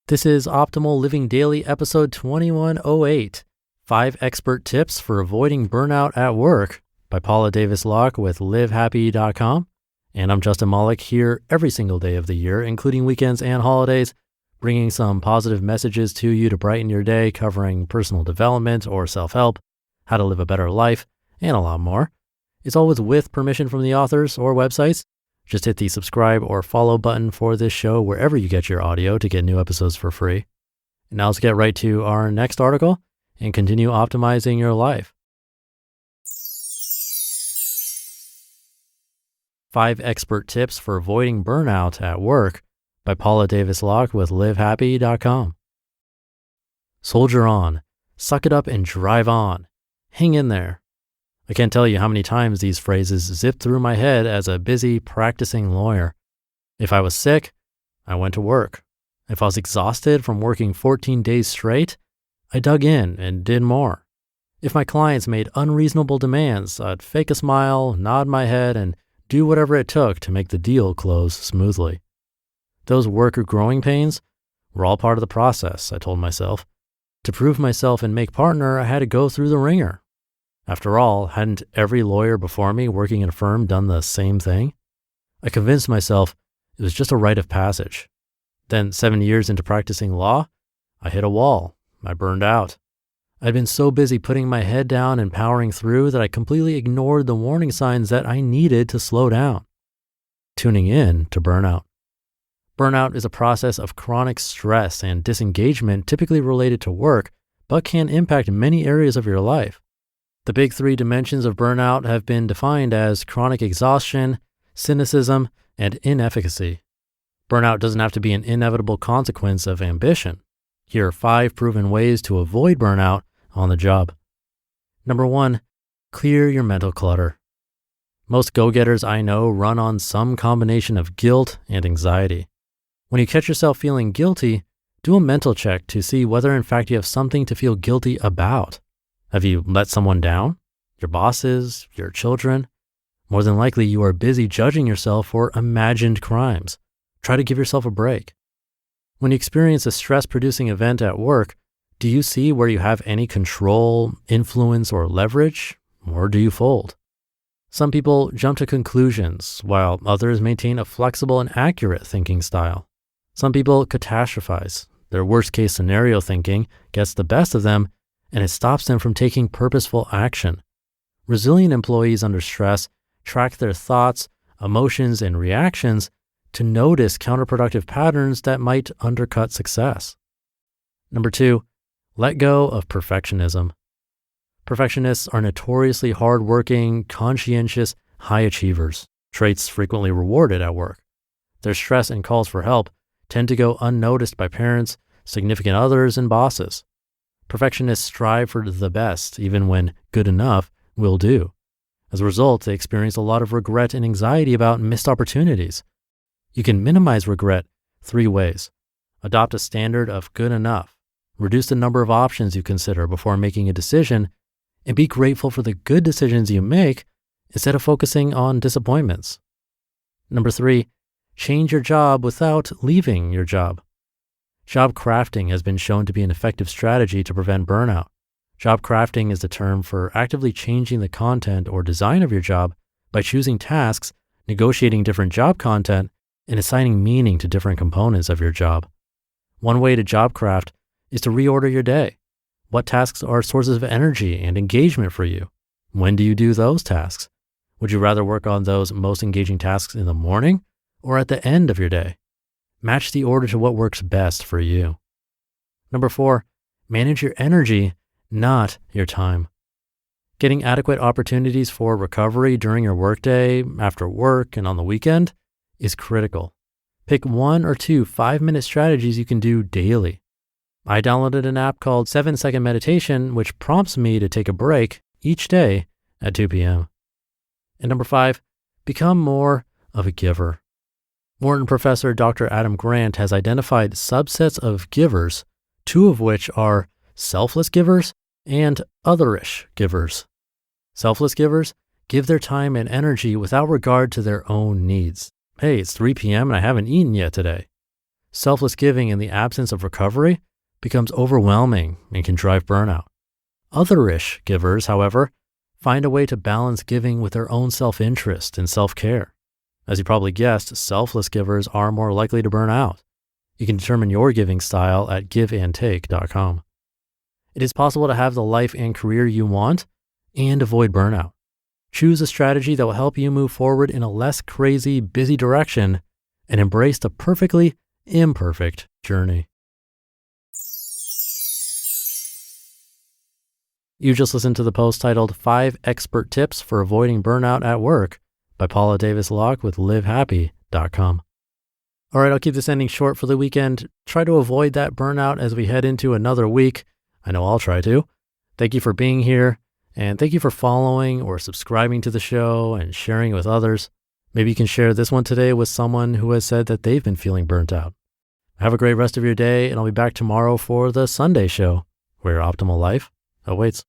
This is Optimal Living Daily, episode 2108, 5 Expert Tips for Avoiding Burnout at Work by Paula Davis-Laack with livehappy.com. And I'm Justin Malik, here every single day of the year, including weekends and holidays, bringing some positive messages to you to brighten your day, covering personal development or self-help, how to live a better life, and a lot more. It's always with permission from the authors or websites. Just hit the subscribe or follow button for this show wherever you get your audio to get new episodes for free. And now let's get right to our next article and continue optimizing your life. 5 Expert Tips for Avoiding Burnout at Work by Paula Davis-Laack with livehappy.com. Soldier on, suck it up and drive on. Hang in there. I can't tell you how many times these phrases zipped through my head as a busy practicing lawyer. If I was sick, I went to work. If I was exhausted from working 14 days straight, I dug in and did more. If my clients made unreasonable demands, I'd fake a smile, nod my head, and do whatever it took to make the deal close smoothly. Those worker growing pains were all part of the process, I told myself. To prove myself and make partner, I had to go through the ringer. After all, hadn't every lawyer before me working in a firm done the same thing? I convinced myself it was just a rite of passage. Then 7 years into practicing law, I hit a wall. I burned out. I'd been so busy putting my head down and powering through that I completely ignored the warning signs that I needed to slow down. Tuning in to burnout. Burnout is a process of chronic stress and disengagement typically related to work, but can impact many areas of your life. The big 3 dimensions of burnout have been defined as chronic exhaustion, cynicism, and inefficacy. Burnout doesn't have to be an inevitable consequence of ambition. Here are 5 proven ways to avoid burnout on the job. Number 1, clear your mental clutter. Most go-getters I know run on some combination of guilt and anxiety. When you catch yourself feeling guilty, do a mental check to see whether in fact you have something to feel guilty about. Have you let someone down? Your bosses? Your children? More than likely, you are busy judging yourself for imagined crimes. Try to give yourself a break. When you experience a stress-producing event at work, do you see where you have any control, influence, or leverage? Or do you fold? Some people jump to conclusions, while others maintain a flexible and accurate thinking style. Some people catastrophize. Their worst-case scenario thinking gets the best of them, and it stops them from taking purposeful action. Resilient employees under stress track their thoughts, emotions, and reactions to notice counterproductive patterns that might undercut success. Number 2, let go of perfectionism. Perfectionists are notoriously hardworking, conscientious, high achievers, traits frequently rewarded at work. Their stress and calls for help tend to go unnoticed by parents, significant others, and bosses. Perfectionists strive for the best, even when good enough will do. As a result, they experience a lot of regret and anxiety about missed opportunities. You can minimize regret 3 ways. Adopt a standard of good enough. Reduce the number of options you consider before making a decision, and be grateful for the good decisions you make instead of focusing on disappointments. Number 3, change your job without leaving your job. Job crafting has been shown to be an effective strategy to prevent burnout. Job crafting is the term for actively changing the content or design of your job by choosing tasks, negotiating different job content, and assigning meaning to different components of your job. One way to job craft is to reorder your day. What tasks are sources of energy and engagement for you? When do you do those tasks? Would you rather work on those most engaging tasks in the morning or at the end of your day? Match the order to what works best for you. Number 4, manage your energy, not your time. Getting adequate opportunities for recovery during your workday, after work, and on the weekend is critical. Pick 1 or 2 5-minute strategies you can do daily. I downloaded an app called 7-Second Meditation, which prompts me to take a break each day at 2 p.m. And number 5, become more of a giver. Wharton professor Dr. Adam Grant has identified subsets of givers, 2 of which are selfless givers and otherish givers. Selfless givers give their time and energy without regard to their own needs. Hey, it's 3 p.m. and I haven't eaten yet today. Selfless giving in the absence of recovery becomes overwhelming and can drive burnout. Otherish givers, however, find a way to balance giving with their own self-interest and self-care. As you probably guessed, selfless givers are more likely to burn out. You can determine your giving style at giveandtake.com. It is possible to have the life and career you want and avoid burnout. Choose a strategy that will help you move forward in a less crazy, busy direction and embrace the perfectly imperfect journey. You just listened to the post titled 5 Expert Tips for Avoiding Burnout at Work by Paula Davis-Laack with livehappy.com. All right, I'll keep this ending short for the weekend. Try to avoid that burnout as we head into another week. I know I'll try to. Thank you for being here, and thank you for following or subscribing to the show and sharing it with others. Maybe you can share this one today with someone who has said that they've been feeling burnt out. Have a great rest of your day, and I'll be back tomorrow for the Sunday show, where your optimal life awaits.